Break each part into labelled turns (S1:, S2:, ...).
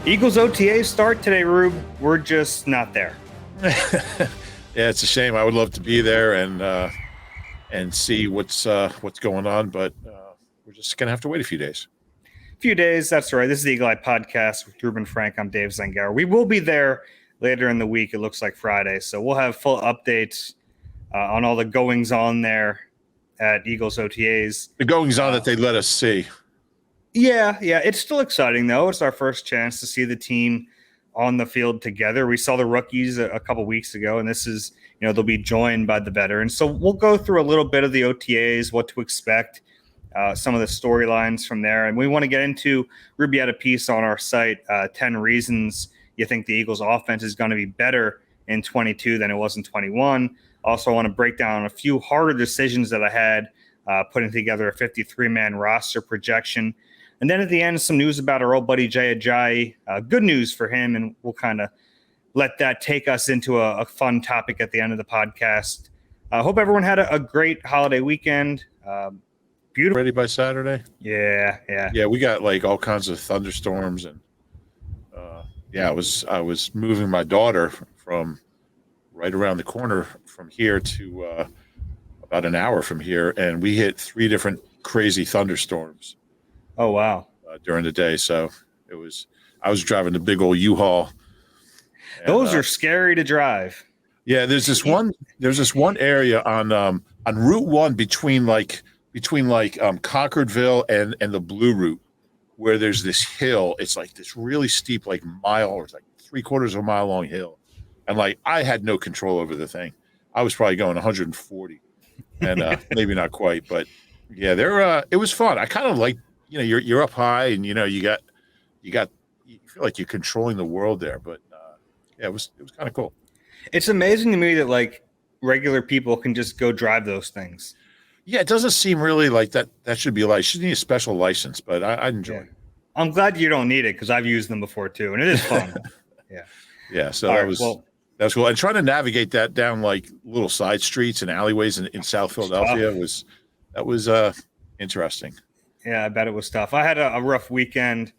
S1: Eagles OTAs start today, Roob. We're just not there.
S2: Yeah, it's a shame. I would love to be there and see what's going on, but we're just gonna have to wait a few days.
S1: A few days, that's right. This is the Eagle Eye Podcast with Reuben Frank. I'm Dave Zangaro. We will be there later in the week. It looks like Friday, so we'll have full updates on all the goings on there at Eagles OTAs.
S2: The goings on that they let us see.
S1: Yeah, it's still exciting though. It's our first chance to see the team on the field together. We saw the rookies a couple weeks ago, and this is, they'll be joined by the veterans. So we'll go through a little bit of the OTAs, what to expect, some of the storylines from there. And we want to get into, Ruby had a piece on our site, 10 reasons you think the Eagles offense is going to be better in 22 than it was in 21. Also, I want to break down a few harder decisions that I had putting together a 53-man roster projection. And then at the end, some news about our old buddy Jay Ajayi. Good news for him, and we'll kind of let that take us into a fun topic at the end of the podcast. I hope everyone had a great holiday weekend. Beautiful.
S2: Ready by Saturday?
S1: Yeah.
S2: We got like all kinds of thunderstorms, and I was moving my daughter from right around the corner from here to about an hour from here, and we hit 3 different crazy thunderstorms.
S1: Oh, wow.
S2: During the day. So I was driving the big old U-Haul.
S1: Those are scary to drive.
S2: Yeah. There's this one area on Route 1 between Concordville and the Blue Route, where there's this hill. It's like this really steep, like mile, or it's like 3/4 of a mile long hill. And like, I had no control over the thing. I was probably going 140 and maybe not quite, but yeah, it was fun. I kind of like, you're up high, and you feel like you're controlling the world there. But it was kind of cool.
S1: It's amazing to me that like regular people can just go drive those things.
S2: Yeah, it doesn't seem really like that should be like, you should need a special license, but I enjoy it.
S1: I'm glad you don't need it, because I've used them before too, and it is fun.
S2: Yeah. So that was cool. And trying to navigate that down like little side streets and alleyways in South Philadelphia was interesting.
S1: Yeah, I bet it was tough. I had a rough weekend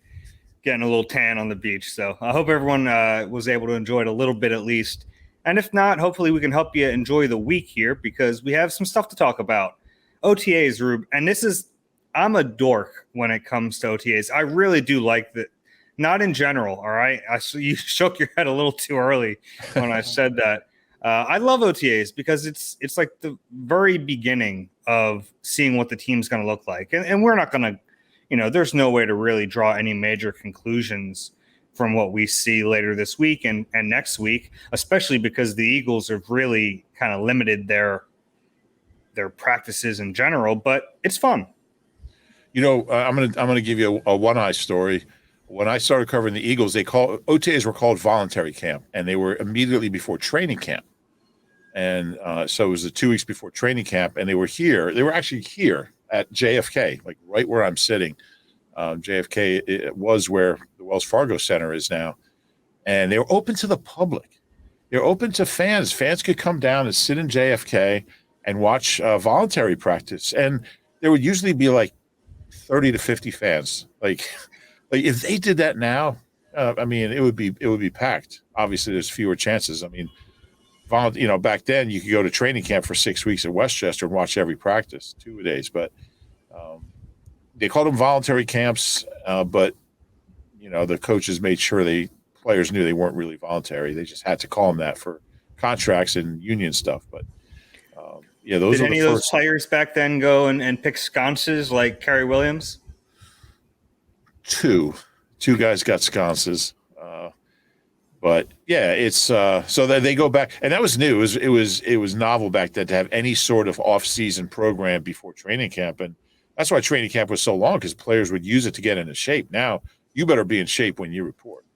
S1: getting a little tan on the beach. So I hope everyone was able to enjoy it a little bit at least. And if not, hopefully we can help you enjoy the week here, because we have some stuff to talk about. OTAs, Rube. And I'm a dork when it comes to OTAs. I really do like that. Not in general, all right? You shook your head a little too early when I said that. I love OTAs because it's like the very beginning of seeing what the team's going to look like. And we're not going to, there's no way to really draw any major conclusions from what we see later this week and next week, especially because the Eagles have really kind of limited their practices in general, but it's fun.
S2: I'm going to give you a one-eye story. When I started covering the Eagles, OTAs were called voluntary camp, and they were immediately before training camp. And so it was the 2 weeks before training camp, and they were here. They were actually here at JFK, like right where I'm sitting. JFK it was where the Wells Fargo Center is now. And they were open to the public. They were open to fans. Fans could come down and sit in JFK and watch voluntary practice. And there would usually be like 30 to 50 fans. Like if they did that now, it would be packed. Obviously, there's fewer chances. Back then you could go to training camp for 6 weeks in Westchester and watch every practice, 2 days. But they called them voluntary camps. But the coaches made sure players knew they weren't really voluntary. They just had to call them that for contracts and union stuff. But those.
S1: Did any of those players back then go and pick sconces like Kerry Williams?
S2: Two guys got sconces. But yeah, it's so that they go back, and that was new. It was novel back then to have any sort of off-season program before training camp, and that's why training camp was so long, because players would use it to get into shape. Now you better be in shape when you report.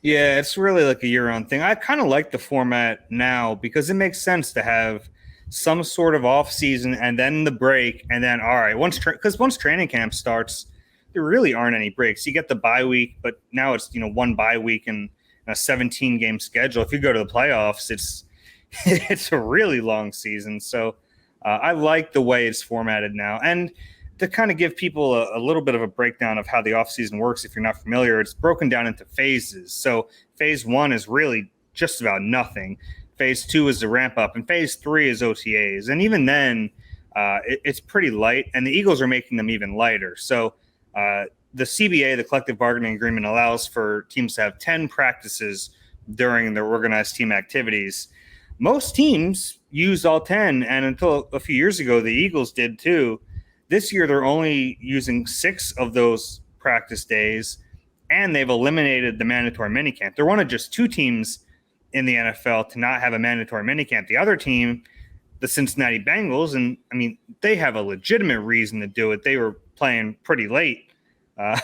S1: Yeah, it's really like a year-round thing. I kind of like the format now because it makes sense to have some sort of off-season and then the break, and then all right, once training camp starts, there really aren't any breaks. You get the bye week, but now it's one bye week and a 17-game schedule. If you go to the playoffs, it's a really long season. So I like the way it's formatted now. And to kind of give people a little bit of a breakdown of how the offseason works, if you're not familiar, it's broken down into phases. So phase 1 is really just about nothing. Phase 2 is the ramp up, and phase 3 is OTAs. And even then, it's pretty light, and the Eagles are making them even lighter. So the CBA, the collective bargaining agreement, allows for teams to have 10 practices during their organized team activities. Most teams use all 10, and until a few years ago, the Eagles did too. This year, they're only using 6 of those practice days, and they've eliminated the mandatory minicamp. They're one of just 2 teams in the NFL to not have a mandatory minicamp. The other team, the Cincinnati Bengals, and I mean, they have a legitimate reason to do it. They were playing pretty late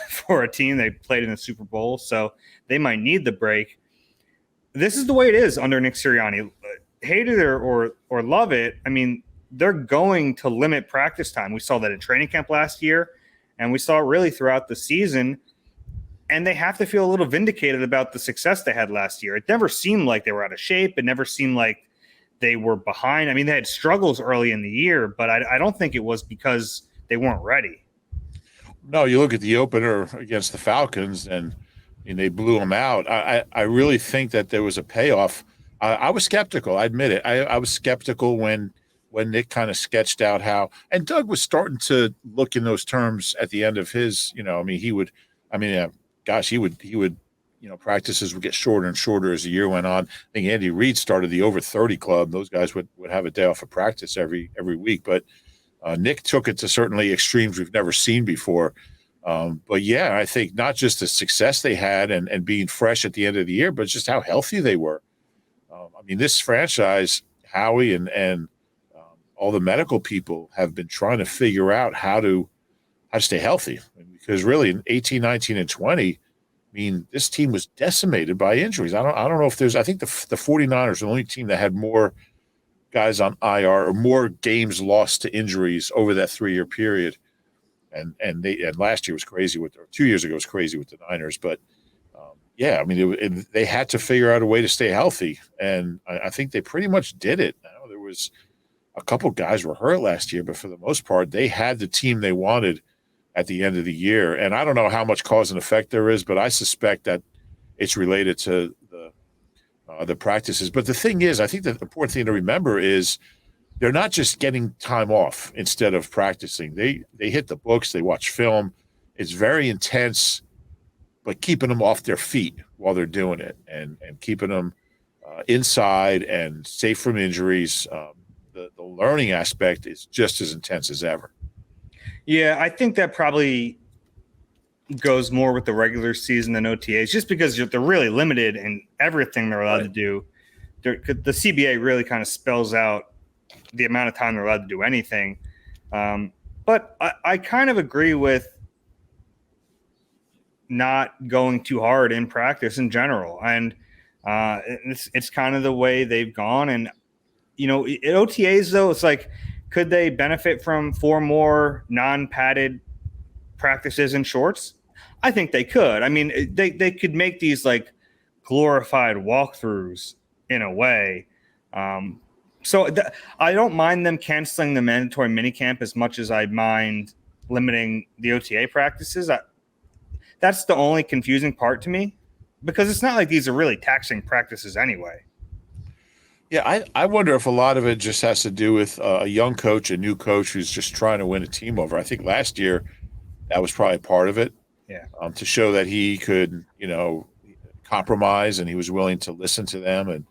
S1: for a team. They played in the Super Bowl, so they might need the break. This is the way it is under Nick Sirianni. Hate it or love it, I mean, they're going to limit practice time. We saw that at training camp last year, and we saw it really throughout the season. And they have to feel a little vindicated about the success they had last year. It never seemed like they were out of shape. It never seemed like they were behind. I mean, they had struggles early in the year, but I don't think it was because they weren't ready.
S2: No, you look at the opener against the Falcons, and they blew them out. I really think that there was a payoff. I was skeptical. I admit it. I was skeptical when Nick kind of sketched out how, and Doug was starting to look in those terms at the end of his, I mean, he would, practices would get shorter and shorter as the year went on. I think Andy Reid started the over 30 club. Those guys would have a day off of practice every week. But Nick took it to certainly extremes we've never seen before. But yeah, I think not just the success they had and being fresh at the end of the year, but just how healthy they were. I mean, this franchise, Howie and all the medical people have been trying to figure out how to stay healthy. Because really in 18, 19, and 20, I mean, this team was decimated by injuries. I don't know if there's – I think the 49ers are the only team that had more guys on IR or more games lost to injuries over that 3-year period. And last year was crazy or 2 years ago was crazy with the Niners. But, yeah, I mean, they had to figure out a way to stay healthy. And I think they pretty much did it. Now, there was a couple guys were hurt last year, but for the most part, they had the team they wanted at the end of the year. And I don't know how much cause and effect there is, but I suspect that it's related to the practices. But the thing is, I think the important thing to remember is they're not just getting time off instead of practicing. They hit the books, they watch film. It's very intense, but keeping them off their feet while they're doing it and keeping them inside and safe from injuries. The learning aspect is just as intense as ever.
S1: Yeah, I think that probably goes more with the regular season than OTAs, just because they're really limited in everything they're allowed to do. The CBA really kind of spells out the amount of time they're allowed to do anything. But I kind of agree with not going too hard in practice in general. And it's kind of the way they've gone. And, at OTAs, though, it's like, could they benefit from 4 more non-padded practices in shorts? I think they could. I mean, they could make these like glorified walkthroughs in a way. So I don't mind them canceling the mandatory minicamp as much as I mind limiting the OTA practices. That's the only confusing part to me, because it's not like these are really taxing practices anyway.
S2: Yeah, I wonder if a lot of it just has to do with a young coach, a new coach who's just trying to win a team over. I think last year that was probably part of it.
S1: Yeah.
S2: To show that he could, compromise and he was willing to listen to them. And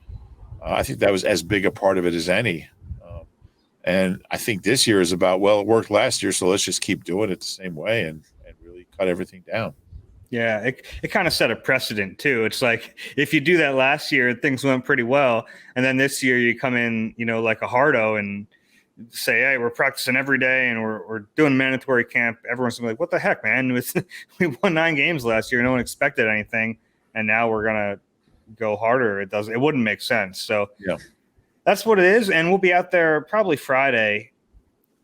S2: I think that was as big a part of it as any. And I think this year is about, well, it worked last year, so let's just keep doing it the same way and really cut everything down.
S1: Yeah, it kind of set a precedent, too. It's like if you do that last year, things went pretty well. And then this year you come in, like a hardo and say, hey, we're practicing every day and we're doing mandatory camp. Everyone's gonna be like, what the heck, man? We won 9 games last year. No one expected anything. And now we're going to go harder. It wouldn't make sense. So
S2: yeah,
S1: that's what it is. And we'll be out there probably Friday.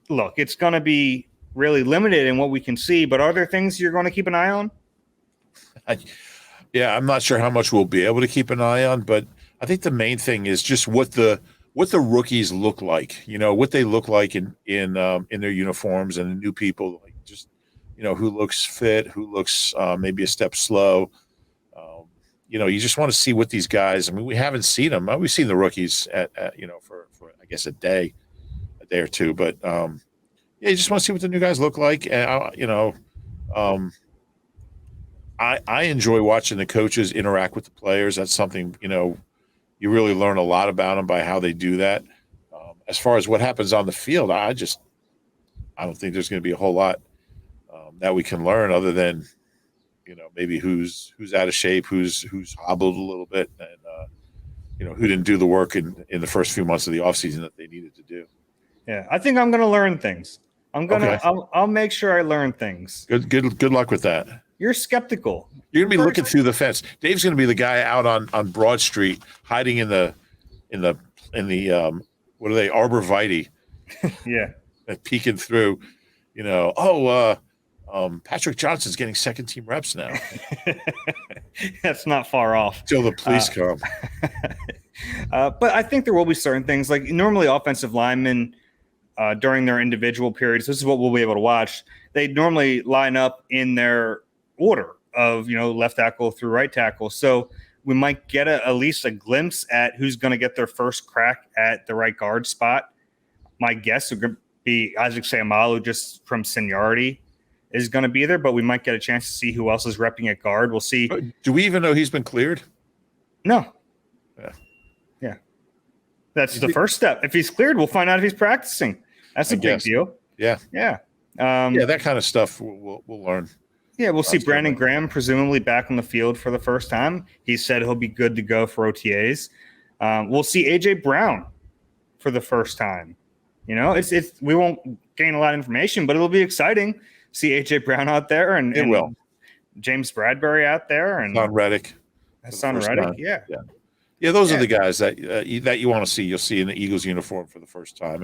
S1: Look, it's going to be really limited in what we can see, but are there things you're going to keep an eye on?
S2: I'm not sure how much we'll be able to keep an eye on, but I think the main thing is just what the what the rookies look like, what they look like in their uniforms, and the new people, like just, who looks fit, who looks maybe a step slow. You just want to see what these guys, I mean, we haven't seen them. We've seen the rookies at for I guess a day or two, but yeah, you just want to see what the new guys look like. And I enjoy watching the coaches interact with the players. That's something, you really learn a lot about them by how they do that. As far as what happens on the field, I don't think there's going to be a whole lot that we can learn, other than, maybe who's out of shape, who's hobbled a little bit, and who didn't do the work in the first few months of the offseason that they needed to do.
S1: Yeah, I think I'm going to learn things.
S2: Okay.
S1: I'll make sure I learn things.
S2: Good luck with that.
S1: You're skeptical.
S2: You're gonna be looking through the fence. Dave's gonna be the guy out on Broad Street, hiding in the what are they, arborvitae?
S1: Yeah,
S2: peeking through. Patrick Johnson's getting second team reps now.
S1: That's not far off.
S2: Till the police come.
S1: But I think there will be certain things, like normally offensive linemen during their individual periods. This is what we'll be able to watch. They normally line up in their order of left tackle through right tackle, so we might get at least a glimpse at who's going to get their first crack at the right guard spot. My guess would be Isaac Seumalo, just from seniority, is going to be there, but we might get a chance to see who else is repping at guard. We'll see.
S2: Do we even know he's been cleared?
S1: No.
S2: Yeah.
S1: That's the first step. If he's cleared, we'll find out if he's practicing. That's a big deal.
S2: Yeah. That kind of stuff we'll learn.
S1: Yeah, we'll see Brandon Graham presumably back on the field for the first time. He said he'll be good to go for OTAs. We'll see AJ Brown for the first time. It's we won't gain a lot of information, but it'll be exciting. See AJ Brown out there and James Bradbury out there and Hassan Reddick.
S2: Yeah. Those are the guys that you want to see. You'll see in the Eagles uniform for the first time,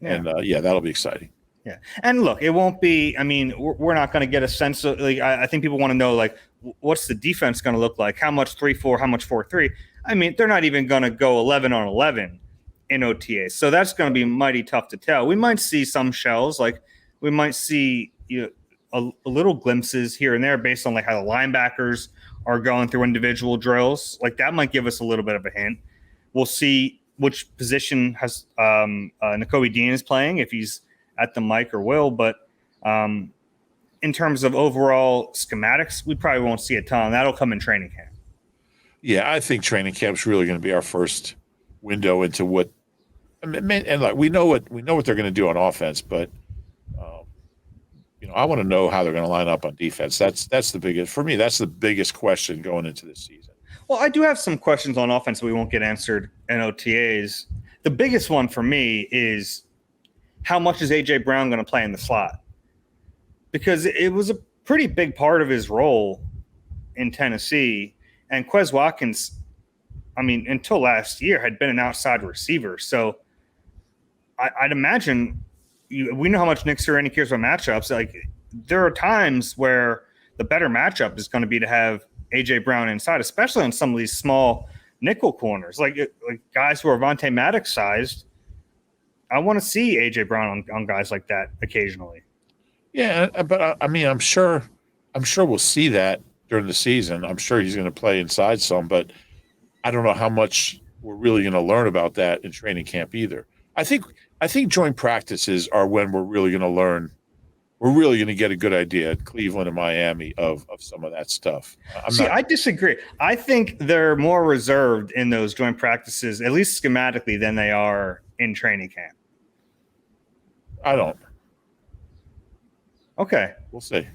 S2: and that'll be exciting.
S1: Yeah. And look, it won't be, I mean, we're not going to get a sense of, like, I think people want to know, like, what's the defense going to look like? How much 3-4, how much 4-3? I mean, they're not even going to go 11 on 11 in OTAs. So that's going to be mighty tough to tell. We might see some shells, like we might see a little glimpses here and there based on like how the linebackers are going through individual drills. Like that might give us a little bit of a hint. We'll see which position has Nakobe Dean is playing, if he's at the mic or will, but in terms of overall schematics, we probably won't see a ton. That'll come in training camp.
S2: Yeah, I think training camp's really going to be our first window into what. And like we know what they're going to do on offense, but I want to know how they're going to line up on defense. That's the biggest for me. That's the biggest question going into this season.
S1: Well, I do have some questions on offense that we won't get answered in OTAs. The biggest one for me is, how much is AJ Brown going to play in the slot? Because it was a pretty big part of his role in Tennessee. And Quez Watkins, I mean, until last year, had been an outside receiver. So I'd imagine we know how much Nick Sirianni cares about matchups. Like, there are times where the better matchup is going to be to have AJ Brown inside, especially on some of these small nickel corners, like guys who are Vontae Maddox sized. I want to see AJ Brown on guys like that occasionally.
S2: Yeah, but I mean, I'm sure we'll see that during the season. I'm sure he's going to play inside some, but I don't know how much we're really going to learn about that in training camp either. I think joint practices are when we're really going to learn. We're really going to get a good idea at Cleveland and Miami of some of that stuff. I
S1: disagree. I think they're more reserved in those joint practices, at least schematically, than they are in training camp.
S2: I don't.
S1: Okay.
S2: We'll see.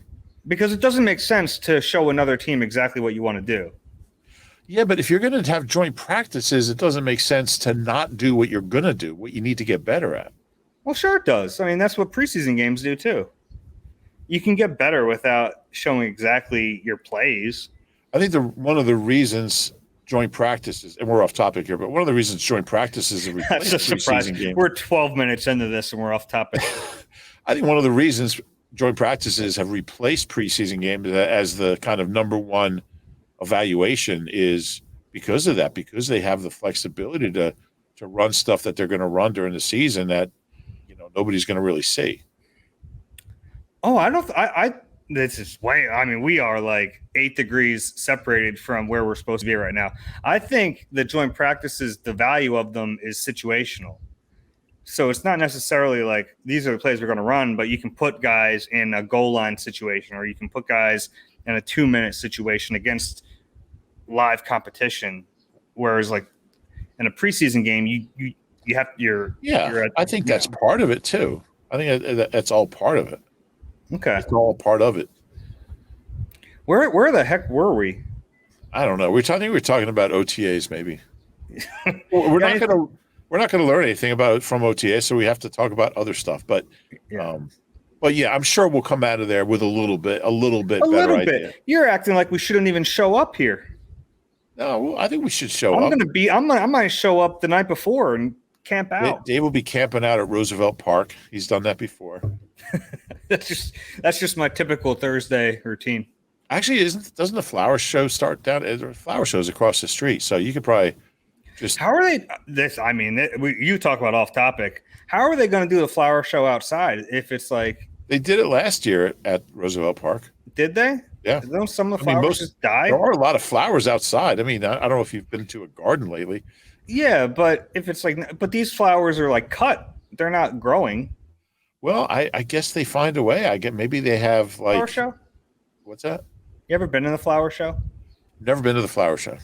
S1: Because it doesn't make sense to show another team exactly what you want to do.
S2: Yeah, but if you're going to have joint practices, it doesn't make sense to not do what you're going to do, what you need to get better at.
S1: Well, sure it does. I mean, that's what preseason games do too. You can get better without showing exactly your plays.
S2: I think one of the reasons joint practices, and we're off topic here, but one of the reasons joint practices have replaced
S1: that's a surprise.
S2: Games.
S1: We're 12 minutes into this and we're off topic.
S2: I think one of the reasons joint practices have replaced preseason games as the kind of number one evaluation is because of that, because they have the flexibility to to run stuff that they're going to run during the season that nobody's going to really see.
S1: Oh, I don't. This is way. I mean, we are like 8 degrees separated from where we're supposed to be right now. I think the joint practices, the value of them is situational. So it's not necessarily like these are the plays we're going to run, but you can put guys in a goal line situation, or you can put guys in a 2-minute situation against live competition. Whereas, like in a preseason game, you have
S2: I think that's part of it too. I think that's all part of it.
S1: Okay,
S2: it's all part of it.
S1: Where the heck were we?
S2: I don't know. We were talking about OTAs, maybe. We're not going to learn anything about it from OTAs, so we have to talk about other stuff. But yeah, I'm sure we'll come out of there with a little bit better idea.
S1: You're acting like we shouldn't even show up here.
S2: No, well, I think we should show up.
S1: I might show up the night before and camp out.
S2: Dave will be camping out at Roosevelt Park. He's done that before.
S1: That's just my typical Thursday routine.
S2: Actually, doesn't the flower show start down? The flower show's across the street, so you could probably just.
S1: How are they? You talk about off topic. How are they going to do the flower show outside if it's like
S2: they did it last year at Roosevelt Park?
S1: Did they?
S2: Yeah.
S1: Don't some of the flowers just die?
S2: There are a lot of flowers outside. I mean, I don't know if you've been to a garden lately.
S1: Yeah, but if it's like, but these flowers are like cut; they're not growing.
S2: Well, I guess they find a way. I get maybe they have like
S1: flower show.
S2: What's that?
S1: You ever been to the flower show?
S2: Never been to the flower show.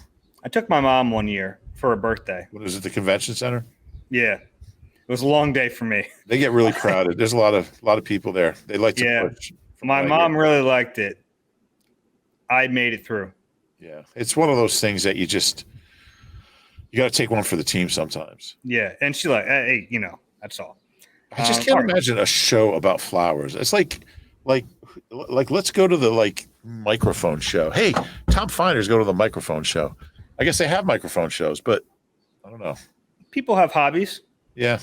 S1: I took my mom one year for her birthday.
S2: What was it? The convention center?
S1: Yeah, it was a long day for me.
S2: They get really crowded. There's a lot of people there. They like to push.
S1: My mom really liked it. I made it through.
S2: Yeah, it's one of those things that you got to take one for the team sometimes.
S1: Yeah, and she like, hey, that's all.
S2: I just can't imagine a show about flowers. It's like let's go to the microphone show. Hey, Tom Finders go to the microphone show. I guess they have microphone shows, but I don't know.
S1: People have hobbies.
S2: Yeah,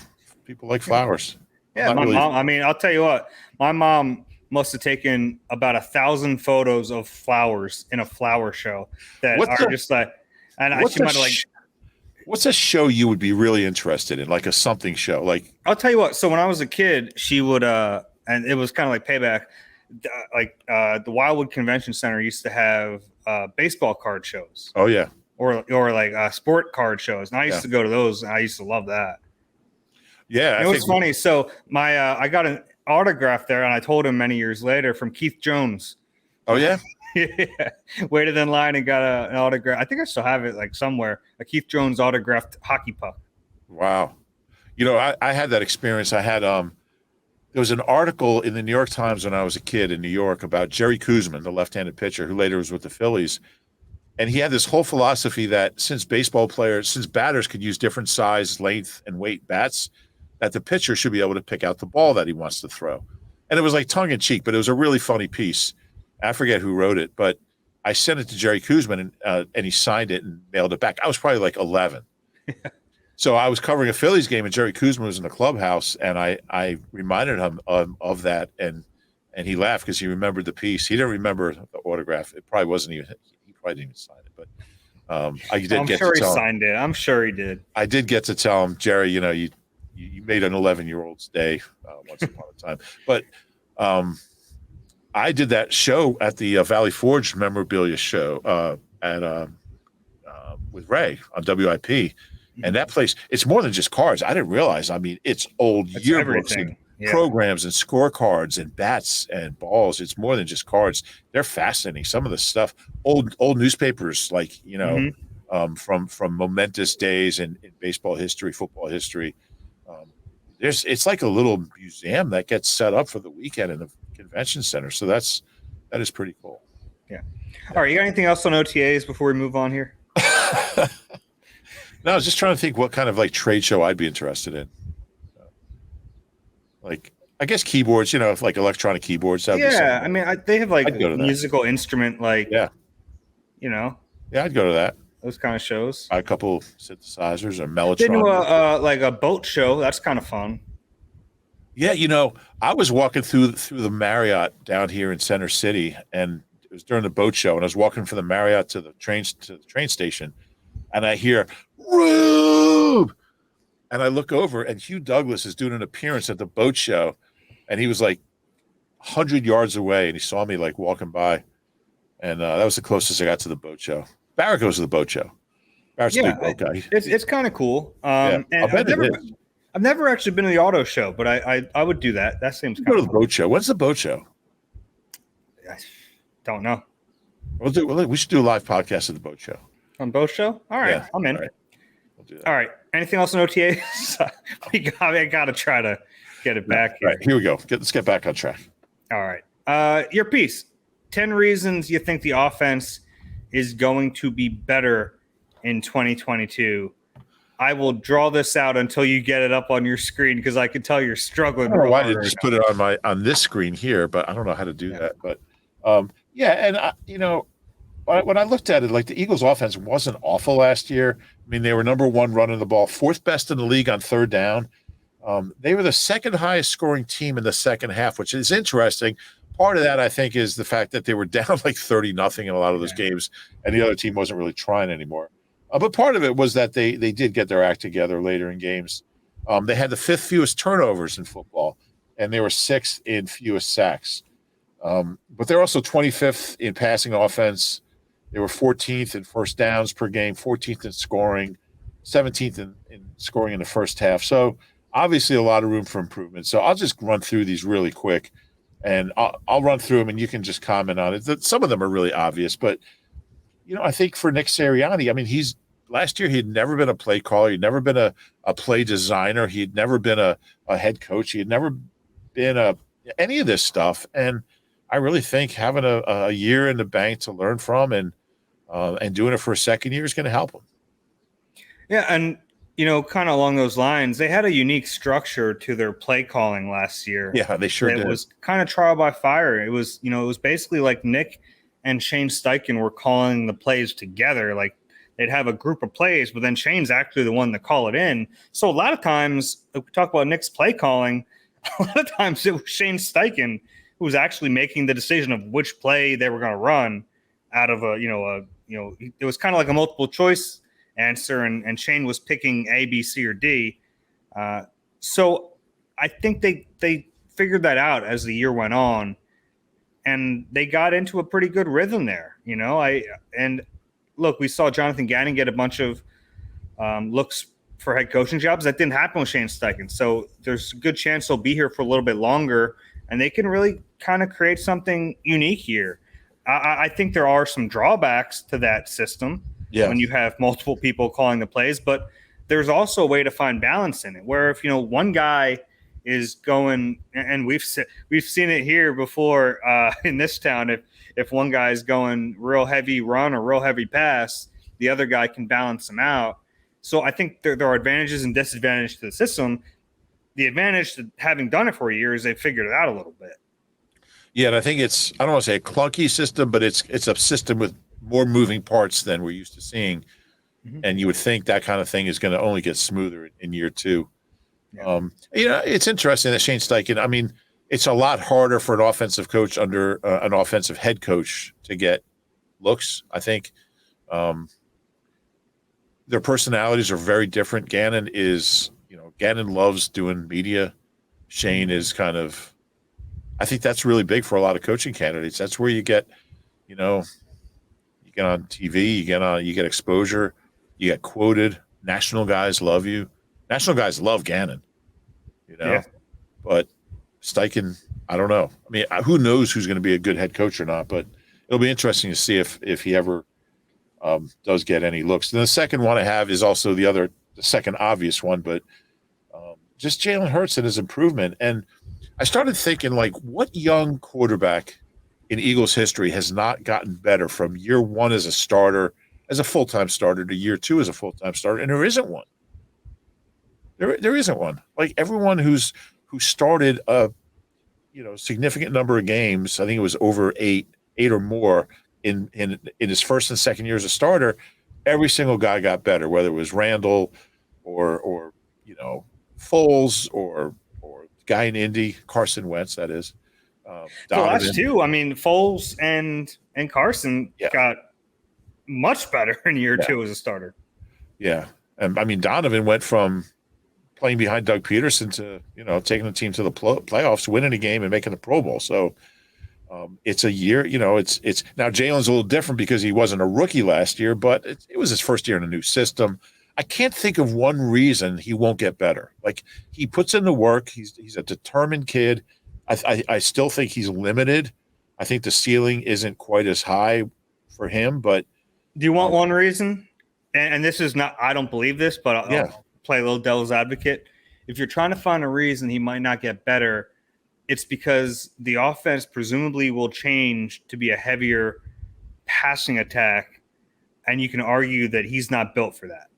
S2: people like flowers.
S1: Yeah, mom. I mean, I'll tell you what. My mom must have taken about 1,000 photos of flowers in a flower show that just like. And she might have
S2: What's a show you would be really interested in, like a something show? Like
S1: I'll tell you what. So when I was a kid, she would, and it was kind of like payback. The Wildwood Convention Center used to have baseball card shows.
S2: Oh yeah,
S1: or like sport card shows, and I used to go to those, and I used to love that.
S2: Yeah,
S1: it was funny. So I got an autograph there, and I told him many years later from Keith Jones.
S2: Oh yeah.
S1: Yeah, waited in line and got an autograph. I think I still have it somewhere. A Keith Jones autographed hockey puck.
S2: Wow. I had that experience. I had there was an article in the New York Times when I was a kid in New York about Jerry Koosman, the left-handed pitcher who later was with the Phillies. And he had this whole philosophy that since batters could use different size, length, and weight bats, that the pitcher should be able to pick out the ball that he wants to throw. And it was like tongue in cheek, but it was a really funny piece. I forget who wrote it, but I sent it to Jerry Koosman and he signed it and mailed it back. I was probably like 11. So I was covering a Phillies game and Jerry Koosman was in the clubhouse and I reminded him of that and he laughed because he remembered the piece. He didn't remember the autograph. It probably wasn't even, he probably didn't even sign it, but I'm
S1: sure he signed it. I'm sure he did.
S2: I did get to tell him, Jerry, you made an 11-year-old's day once upon a time. But I did that show at the Valley Forge memorabilia show with Ray on WIP. And that place, it's more than just cards. I didn't realize. I mean, it's old yearbooks and programs and scorecards and bats and balls. It's more than just cards. They're fascinating. Some of the stuff, old newspapers, from momentous days in baseball history, football history. It's like a little museum that gets set up for the weekend in the convention center. So that is pretty cool.
S1: Yeah. All right. You got anything else on OTAs before we move on here?
S2: No, I was just trying to think what kind of trade show I'd be interested in. I guess keyboards, like electronic keyboards.
S1: Yeah. I mean, they have musical instrument,
S2: Yeah, I'd go to that.
S1: Those kind of shows.
S2: A couple synthesizers or Mellotron.
S1: They do a boat show. That's kind of fun.
S2: Yeah, I was walking through the Marriott down here in Center City, and it was during the boat show, and I was walking from the Marriott to the train station, and I hear Roob, And I look over, and Hugh Douglas is doing an appearance at the boat show, and he was like 100 yards away, and he saw me like walking by, and that was the closest I got to the boat show. Barrett goes to the boat show. Barrett's a big boat guy.
S1: It's kind of cool.
S2: Yeah,
S1: And
S2: I'll bet it is.
S1: I've never actually been to the auto show, but I would do that. That seems
S2: Go
S1: kind
S2: to
S1: of
S2: the
S1: cool.
S2: boat show. When's the boat show?
S1: I don't know.
S2: We should do a live podcast at the boat show.
S1: On boat show? All right, I'm in.
S2: All right. We'll do that.
S1: All right. Anything else in OTAs? I got to try to get it back here.
S2: All right, here we go. Let's get back on track.
S1: All right. Your piece. 10 reasons you think the offense is going to be better in 2022. I will draw this out until you get it up on your screen because I can tell you're struggling.
S2: I don't know why I didn't just put it on this screen here, but I don't know how to do that. But when I looked at it, like the Eagles' offense wasn't awful last year. I mean, they were number one running the ball, fourth best in the league on third down. They were the second highest scoring team in the second half, which is interesting. Part of that, I think, is the fact that they were down like 30-0 in a lot of those games, and the other team wasn't really trying anymore. But part of it was that they did get their act together later in games. They had the fifth fewest turnovers in football, and they were sixth in fewest sacks. But they're also 25th in passing offense. They were 14th in first downs per game, 14th in scoring, 17th in scoring in the first half. So obviously a lot of room for improvement. So I'll just run through these really quick, and I'll run through them, and you can just comment on it. Some of them are really obvious, but I think for Nick Sirianni, I mean, last year he had never been a play caller, he'd never been a play designer, he'd never been a head coach, he had never been any of this stuff, and I really think having a year in the bank to learn from and doing it for a second year is going to help him. Yeah,
S1: and kind of along those lines, they had a unique structure to their play calling last year.
S2: Yeah, they sure did.
S1: It was kind of trial by fire. It was basically like Nick and Shane Steichen were calling the plays together. Like they'd have a group of plays, but then Shane's actually the one to call it in. So a lot of times, if we talk about Nick's play calling, a lot of times it was Shane Steichen who was actually making the decision of which play they were going to run out of it was kind of like a multiple choice answer, and Shane was picking A, B, C, or D. So I think they figured that out as the year went on, and they got into a pretty good rhythm there. And look, we saw Jonathan Gannon get a bunch of looks for head coaching jobs. That didn't happen with Shane Steichen. So there's a good chance he'll be here for a little bit longer, and they can really kind of create something unique here. I think there are some drawbacks to that system when you have multiple people calling the plays, but there's also a way to find balance in it, where if one guy is going, and we've seen it here before in this town, if one guy is going real heavy run or real heavy pass, the other guy can balance them out. So I think there are advantages and disadvantages to the system. The advantage to having done it for a year is they figured it out a little bit.
S2: Yeah, and I think I don't want to say a clunky system, but it's a system with more moving parts than we're used to seeing. Mm-hmm. And you would think that kind of thing is going to only get smoother in year two. Yeah. It's interesting that Shane Steichen, I mean, it's a lot harder for an offensive coach under an offensive head coach to get looks, I think. Their personalities are very different. Gannon loves doing media. Shane is kind of, I think that's really big for a lot of coaching candidates. That's where you get, you get on TV, you get exposure, you get quoted. National guys love you. National guys love Gannon,
S1: Yeah.
S2: But Steichen, I don't know. I mean, who knows who's going to be a good head coach or not, but it'll be interesting to see if he ever does get any looks. And the second one I have is also the second obvious one, but just Jalen Hurts and his improvement. And I started thinking, like, what young quarterback in Eagles history has not gotten better from year one as a starter, as a full-time starter, to year two as a full-time starter? And there isn't one. There isn't one. Like, everyone who started a significant number of games, I think it was over eight or more in his first and second year as a starter, every single guy got better, whether it was Randall or Foles or guy in Indy, Carson Wentz, that is.
S1: The last two, I mean, Foles and Carson got much better in year two as a starter.
S2: Yeah. And I mean, Donovan went from playing behind Doug Peterson to, taking the team to the playoffs, winning a game and making the Pro Bowl. So it's a year, it's now Jalen's a little different because he wasn't a rookie last year, but it was his first year in a new system. I can't think of one reason he won't get better. Like, he puts in the work. He's a determined kid. I still think he's limited. I think the ceiling isn't quite as high for him, but
S1: do you want one reason? And this is not, I don't believe this, but I'll play a little devil's advocate. If you're trying to find a reason he might not get better, it's because the offense presumably will change to be a heavier passing attack, and you can argue that he's not built for that.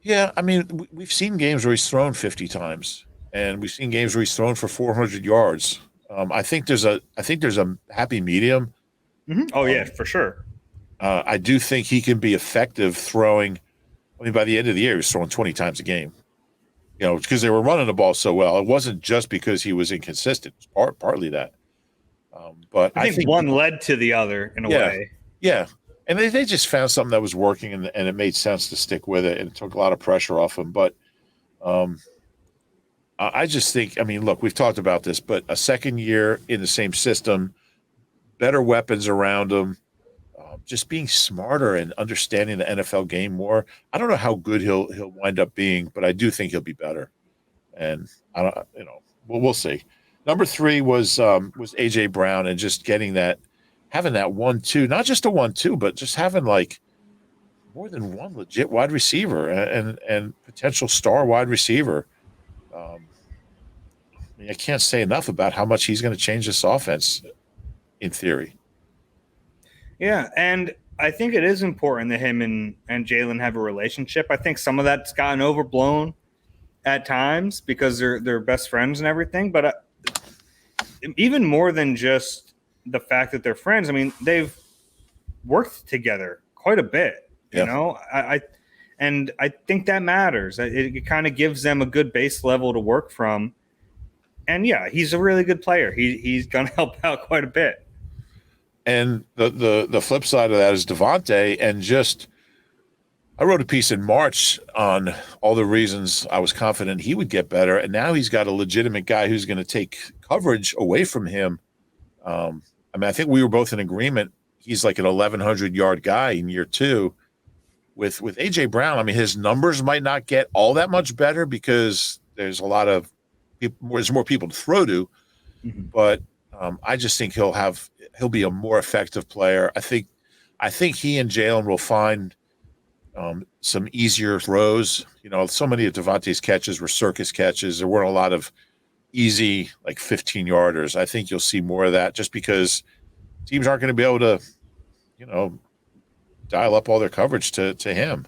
S2: Yeah, I mean, we've seen games where he's thrown 50 times, and we've seen games where he's thrown for 400 yards. I think there's a happy medium.
S1: Mm-hmm. Oh yeah, for sure.
S2: I do think he can be effective throwing. I mean, by the end of the year, he was throwing 20 times a game. Because they were running the ball so well. It wasn't just because he was inconsistent. It was partly that. But I think
S1: one led to the other in a way.
S2: Yeah. And they just found something that was working, and it made sense to stick with it, and it took a lot of pressure off him. But I just think, I mean, look, we've talked about this, but a second year in the same system, better weapons around him, just being smarter and understanding the NFL game more. I don't know how good he'll wind up being, but I do think he'll be better. And I don't, we'll see. Number 3 was AJ Brown, and just having that 1-2, not just a 1-2, but just having like more than one legit wide receiver and potential star wide receiver. I can't say enough about how much he's going to change this offense in theory.
S1: Yeah, and I think it is important that him and Jalen have a relationship. I think some of that's gotten overblown at times because they're best friends and everything. But even more than just the fact that they're friends, I mean, they've worked together quite a bit.
S2: Yeah.
S1: I think that matters. It kind of gives them a good base level to work from. And yeah, he's a really good player. He's going to help out quite a bit.
S2: And the flip side of that is Devontae, and I wrote a piece in March on all the reasons I was confident he would get better, and now he's got a legitimate guy who's going to take coverage away from him. I think we were both in agreement. He's like an 1,100-yard guy in year 2. With AJ Brown, I mean, his numbers might not get all that much better because there's a lot of there's more people to throw to, but I just think he'll be a more effective player. I think he and Jalen will find some easier throws. So many of Devontae's catches were circus catches. There weren't a lot of easy, like 15-yarders. I think you'll see more of that just because teams aren't going to be able to, dial up all their coverage to him.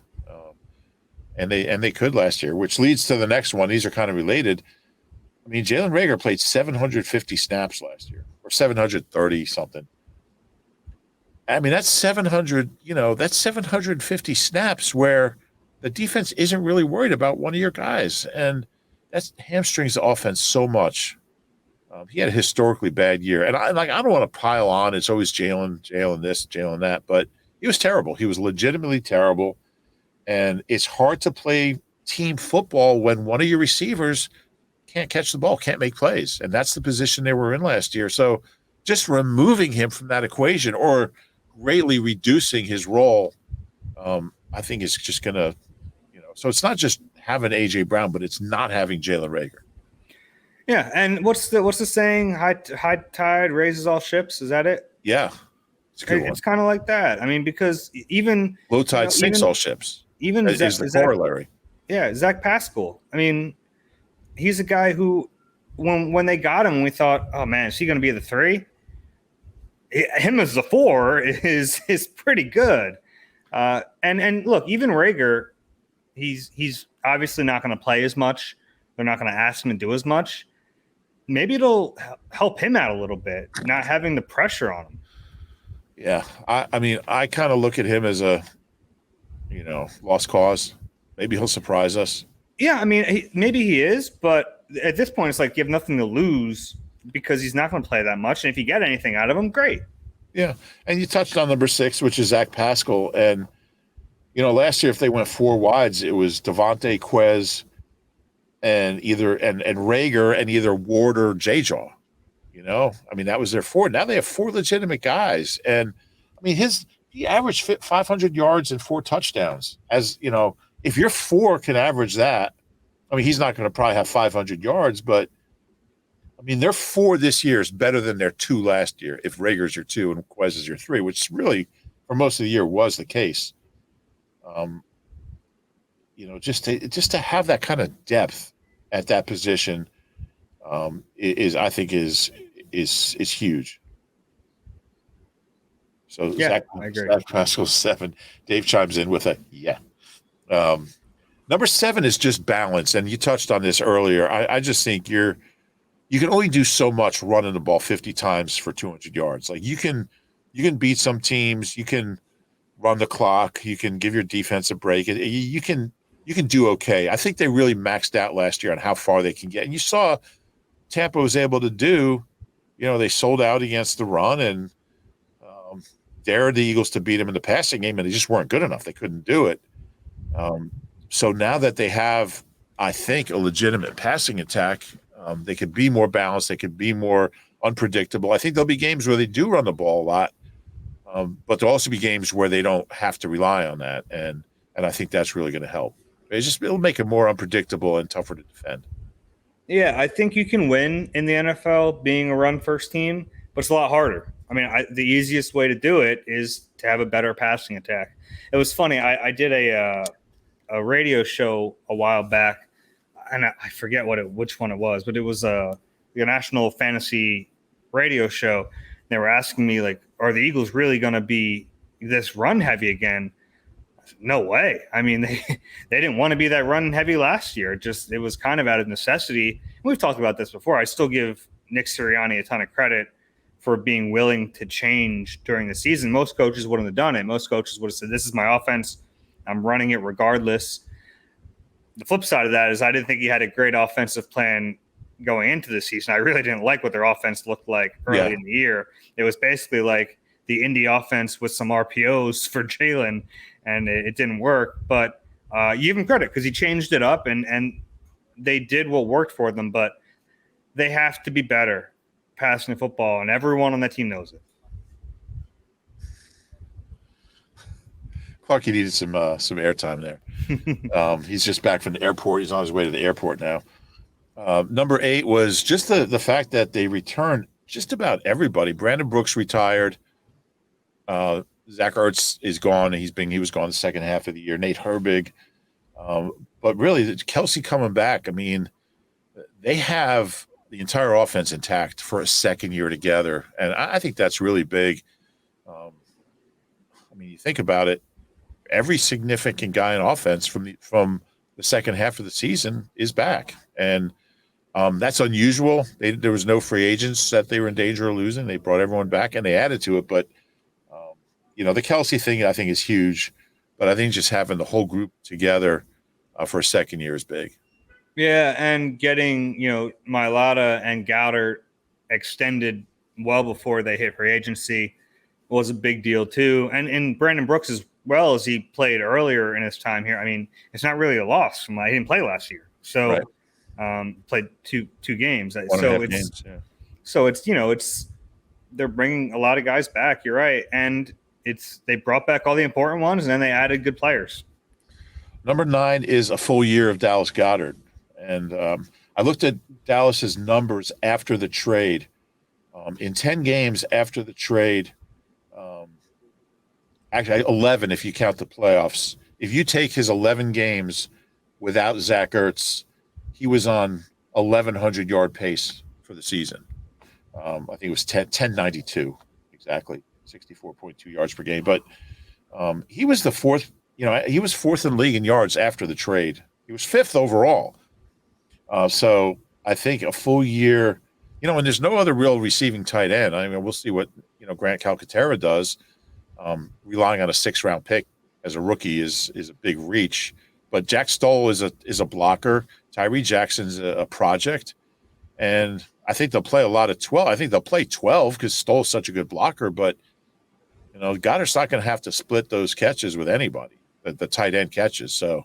S2: And they could last year, which leads to the next one. These are kind of related. I mean, Jalen Reagor played 750 snaps last year, or 730 something. I mean, that's 700, that's 750 snaps where the defense isn't really worried about one of your guys. And that hamstrings the offense so much. He had a historically bad year. And I don't want to pile on. It's always Jalen this, Jalen that. But he was terrible. He was legitimately terrible. And it's hard to play team football when one of your receivers can't catch the ball, can't make plays. And that's the position they were in last year. So just removing him from that equation or greatly reducing his role, I think is just going to, so it's not just having A.J. Brown, but it's not having Jalen Reagor.
S1: Yeah. And what's the saying? High tide raises all ships. Is that it?
S2: Yeah.
S1: It's kind of like that. I mean, because even
S2: low tide sinks all ships.
S1: Even
S2: is the corollary.
S1: Zach Pascal. I mean, he's a guy who, when they got him, we thought, oh man, is he going to be the 3? Him as the 4 is pretty good. And look, even Reagor, he's obviously not going to play as much. They're not going to ask him to do as much. Maybe it'll help him out a little bit, not having the pressure on him.
S2: Yeah, I mean, I kind of look at him as a, lost cause. Maybe he'll surprise us.
S1: Yeah, I mean, maybe he is, but at this point, it's like you have nothing to lose because he's not going to play that much. And if you get anything out of him, great.
S2: Yeah, and you touched on number 6, which is Zach Pascal. And, last year, if they went 4 wides, it was Devontae, Quez, and Rager and either Ward or J-Jaw. You know, I mean, that was their four. Now they have four legitimate guys, and I mean, he averaged 500 yards and 4 touchdowns. As you know, if your 4 can average that, I mean, he's not going to probably have 500 yards, but I mean, their 4 this year is better than their 2 last year. If Rager's your 2 and Quez is your 3, which really for most of the year was the case. You know, just to have that kind of depth at that position is I think is huge. So
S1: Yeah, I agree.
S2: Zach Pascal's 7. Dave chimes in with a yeah. Number 7 is just balance, and you touched on this earlier. I just think you can only do so much running the ball 50 times for 200 yards. Like you can beat some teams, you can run the clock, you can give your defense a break. You can do okay. I think they really maxed out last year on how far they can get, and you saw Tampa was able to do. You know, they sold out against the run and dared the Eagles to beat them in the passing game, and they just weren't good enough. They couldn't do it. So now that they have, I think, a legitimate passing attack, they could be more balanced. They could be more unpredictable. I think there'll be games where they do run the ball a lot, but there'll also be games where they don't have to rely on that, and I think that's really going to help. It'll make it more unpredictable and tougher to defend.
S1: Yeah, I think you can win in the NFL being a run-first team, but it's a lot harder. I mean, the easiest way to do it is to have a better passing attack. It was funny. I did a radio show a while back, and I forget which one it was, but it was a national fantasy radio show. They were asking me, like, are the Eagles really going to be this run-heavy again? I said, no way. I mean, they didn't want to be that run-heavy last year. It was kind of out of necessity. We've talked about this before. I still give Nick Sirianni a ton of credit for being willing to change during the season. Most coaches wouldn't have done it. Most coaches would have said, this is my offense. I'm running it regardless. The flip side of that is I didn't think he had a great offensive plan going into the season. I really didn't like what their offense looked like early in the year. It was basically like the Indy offense with some RPOs for Jalen, and it didn't work. But you give him credit because he changed it up, and they did what worked for them. But they have to be better passing the football, and everyone on that team knows it.
S2: Clarky needed some airtime there. He's just back from the airport. He's on his way to the airport now. Number 8 was just the fact that they returned just about everybody. Brandon Brooks retired. Zach Ertz is gone. He was gone the second half of the year. Nate Herbig. But really, Kelsey coming back, I mean, they have the entire offense intact for a second year together. And I think that's really big. I mean, you think about it, every significant guy in offense from the second half of the season is back. And that's unusual. There was no free agents that they were in danger of losing. They brought everyone back and they added to it. But, you know, the Kelsey thing I think is huge. But I think just having the whole group together for a second year is big.
S1: Yeah, and getting, Mailata and Goudert extended well before they hit free agency was a big deal too. And Brandon Brooks, as well as he played earlier in his time here, I mean, it's not really a loss. He didn't play last year. So played two games. So it's they're bringing a lot of guys back. You're right. And they brought back all the important ones, and then they added good players.
S2: Number 9 is a full year of Dallas Goedert. And I looked at Dallas's numbers after the trade. In 10 games after the trade, actually 11 if you count the playoffs. If you take his 11 games without Zach Ertz, he was on 1,100-yard pace for the season. I think it was 1092 exactly, 64.2 yards per game. But he was the fourth. He was fourth in league in yards after the trade. He was fifth overall. So I think a full year, and there's no other real receiving tight end. I mean, we'll see what, Grant Calcaterra does. Relying on a 6th-round pick as a rookie is a big reach. But Jack Stoll is a blocker. Tyree Jackson's a project. And I think they'll play a lot of 12. I think they'll play 12 because Stoll's such a good blocker. But, Goddard's not going to have to split those catches with anybody, the tight end catches. So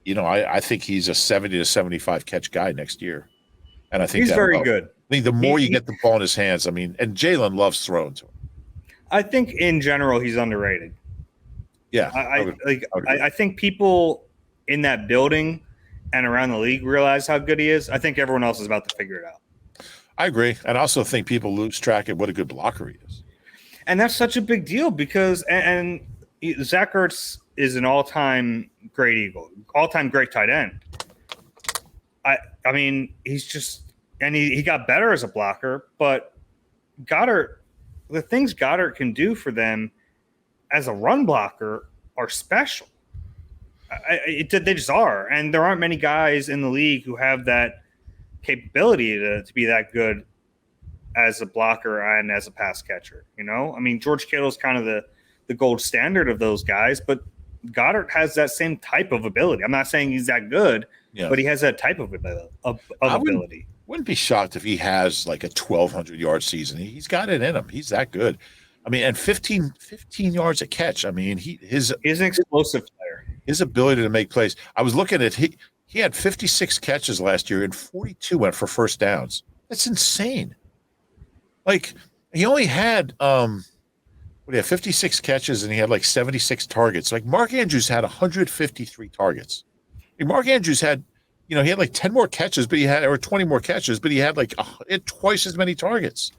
S2: I think he's a 70 to 75 catch guy next year. And I think
S1: He's very good.
S2: I think the more you get the ball in his hands, I mean, and Jalen loves throwing to him.
S1: I think in general he's underrated.
S2: Yeah.
S1: I think people in that building and around the league realize how good he is. I think everyone else is about to figure it out.
S2: I agree. And I also think people lose track of what a good blocker he is.
S1: And that's such a big deal because and Zach Ertz is an all-time great Eagle, all-time great tight end. I mean, he's just – and he got better as a blocker, but Goddard – the things Goddard can do for them as a run blocker are special. They just are. And there aren't many guys in the league who have that capability to be that good as a blocker and as a pass catcher. I mean, George Kittle's kind of the gold standard of those guys, but Goddard has that same type of ability. I'm not saying he's that good, but he has that type of ability.
S2: Wouldn't be shocked if he has like a 1,200-yard season. He's got it in him. He's that good. I mean, and 15 yards a catch. I mean, he's
S1: an explosive player.
S2: His ability to make plays. I was looking at he had 56 catches last year and 42 went for first downs. That's insane. Like he only had 56 catches and he had like 76 targets. Like Mark Andrews had 153 targets. Mark Andrews had, he had like 10 more catches, or 20 more catches, but he had like twice as many targets.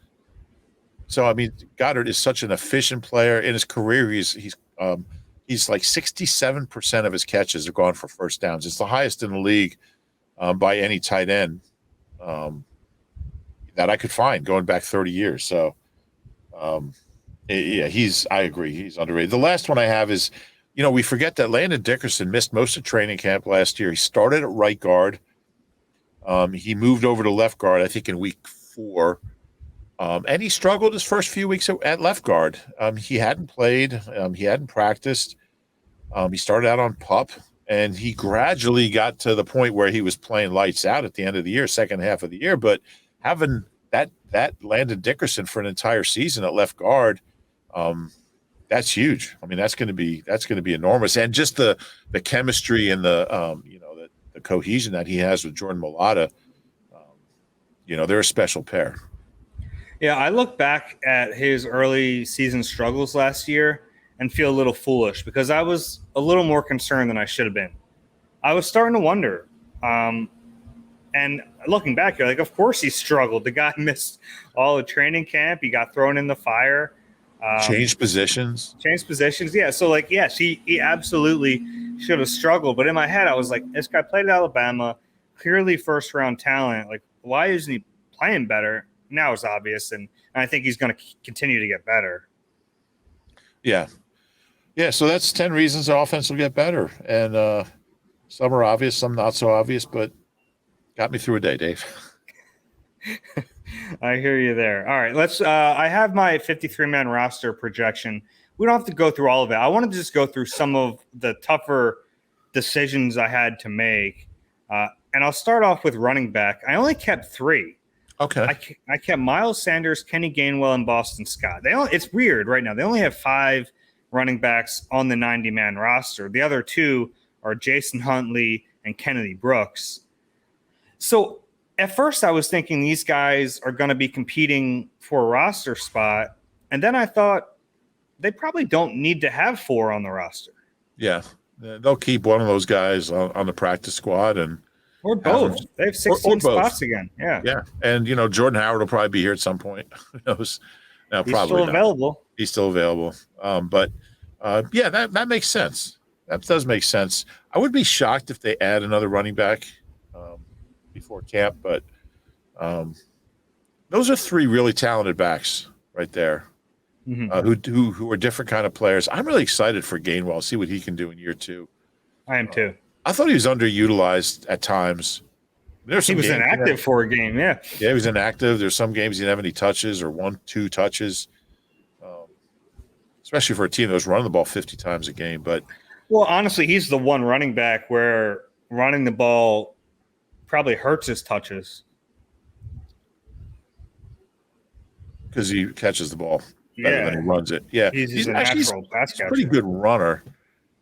S2: So I mean, Goddard is such an efficient player. In his career, he's like 67% of his catches are gone for first downs. It's the highest in the league by any tight end that I could find going back 30 years. So I agree. He's underrated. The last one I have is, we forget that Landon Dickerson missed most of training camp last year. He started at right guard. He moved over to left guard, I think, in week 4. And he struggled his first few weeks at left guard. He hadn't played. He hadn't practiced. He started out on PUP, and he gradually got to the point where he was playing lights out at the end of the year, second half of the year. But having that Landon Dickerson for an entire season at left guard, that's huge. I mean, that's going to be enormous. And just the chemistry and the cohesion that he has with Jordan Mailata, they're a special pair.
S1: Yeah, I look back at his early season struggles last year and feel a little foolish because I was a little more concerned than I should have been. I was starting to wonder. And looking back, you're like, of course he struggled. The guy missed all the training camp. He got thrown in the fire.
S2: Changed positions.
S1: Yeah. So, yes, he absolutely should have struggled. But in my head, I was like, this guy played at Alabama, clearly first-round talent. Like, why isn't he playing better? Now it's obvious, and I think he's going to continue to get better.
S2: Yeah. Yeah, so that's 10 reasons the offense will get better. And some are obvious, some not so obvious, but got me through a day, Dave.
S1: I hear you there. All right, let's I have my 53-man roster projection. We don't have to go through all of it. I want to just go through some of the tougher decisions I had to make. And I'll start off with running back. I only kept 3.
S2: Okay.
S1: I kept Miles Sanders, Kenny Gainwell, and Boston Scott. It's weird right now. They only have 5 running backs on the 90-man roster. The other 2 are Jason Huntley and Kennedy Brooks. So at first I was thinking these guys are going to be competing for a roster spot. And then I thought they probably don't need to have 4 on the roster.
S2: Yeah. They'll keep one of those guys on the practice squad
S1: or both. They have 16 spots again. Yeah.
S2: Yeah. And, Jordan Howard will probably be here at some point. Who knows? No,
S1: He's
S2: probably
S1: still
S2: not.
S1: available.
S2: He's still available. But that makes sense. That does make sense. I would be shocked if they add another running back before camp, but those are 3 really talented backs right there. Mm-hmm. Who are different kind of players. I'm really excited for Gainwell. See what he can do in year 2.
S1: I am too.
S2: I thought he was underutilized at times.
S1: He was inactive for a game. Yeah,
S2: he was inactive. There's some games he didn't have any touches or 1-2 touches, especially for a team that was running the ball 50 times a game. But
S1: honestly, he's the one running back where running the ball probably hurts his touches
S2: because he catches the ball better than he runs it. Yeah,
S1: he's a natural pass catcher.
S2: He's a pretty good runner,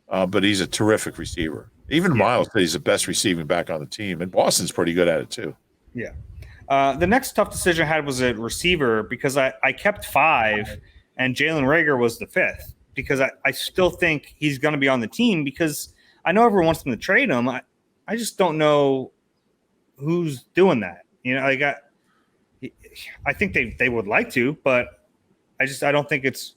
S2: but he's a terrific receiver. Even Miles said he's the best receiving back on the team, and Boston's pretty good at it too.
S1: Yeah. The next tough decision I had was a receiver because I kept 5 and Jalen Reagor was the 5th because I still think he's going to be on the team because I know everyone wants them to trade him. I just don't know who's doing that. You know, I think they would like to, but I don't think it's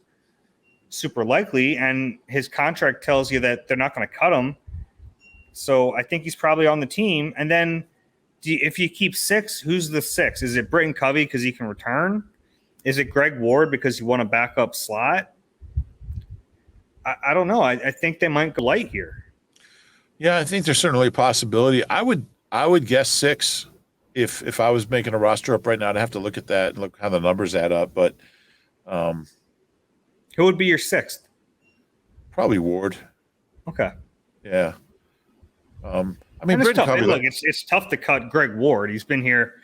S1: super likely. And his contract tells you that they're not going to cut him. So I think he's probably on the team. And then if you keep 6, who's the 6? Is it Britton Covey because he can return? Is it Greg Ward because you want a backup slot? I don't know. I think they might go light here.
S2: Yeah, I think there's certainly a possibility. I would guess 6 if I was making a roster up right now. I'd have to look at that and look how the numbers add up. But
S1: who would be your 6th?
S2: Probably Ward.
S1: Okay.
S2: Yeah. I mean,
S1: it's tough.
S2: Covey,
S1: look, it's tough to cut Greg Ward. He's been here